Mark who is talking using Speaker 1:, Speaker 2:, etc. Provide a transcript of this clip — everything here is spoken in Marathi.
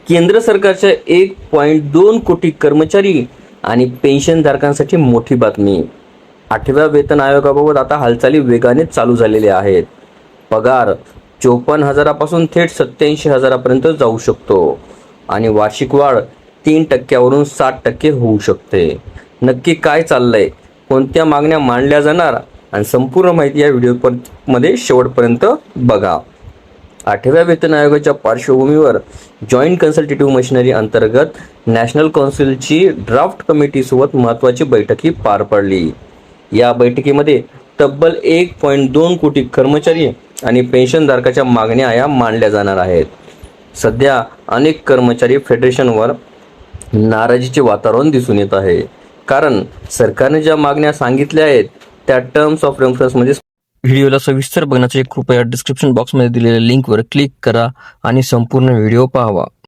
Speaker 1: केंद्र सरकारच्या 1.2 कोटी कर्मचारी आणि पेन्शनधारकांसाठी मोठी बातमी. 8व्या वेतन आयोगाबाबत आता हालचाली वेगाने चालू झालेल्या आहेत. पगार 54,000 पासून थेट 87,000 पर्यंत जाऊ शकतो आणि वार्षिक वाढ 3% 60% होऊ शकते. नक्की काय चाललंय, कोणत्या मागण्या मांडल्या जाणार आणि संपूर्ण माहिती या व्हिडिओ मध्ये शेवटपर्यंत बघा. 8व्या वेतन आयोगाच्या पार्श्वभूमीवर जॉईंट कन्सल्टेटिव्ह मशिनरी अंतर्गत नॅशनल कौन्सिलची ड्राफ्ट कमिटी सोबत महत्त्वाची बैठकी पार पडली. या बैठकीमध्ये तब्बल 1.2 कोटी कर्मचारी आणि पेन्शनधारकाच्या मागण्या या मांडल्या जाणार आहेत. सध्या अनेक कर्मचारी फेडरेशनवर नाराजीचे वातावरण दिसून येत आहे, कारण सरकारने ज्या मागण्या सांगितल्या आहेत त्या टर्म्स ऑफ रेफरन्समध्ये. व्हिडिओला सविस्तर बघण्यासाठी कृपया डिस्क्रिप्शन बॉक्समध्ये दिलेल्या लिंकवर क्लिक करा आणि संपूर्ण व्हिडिओ पाहावा.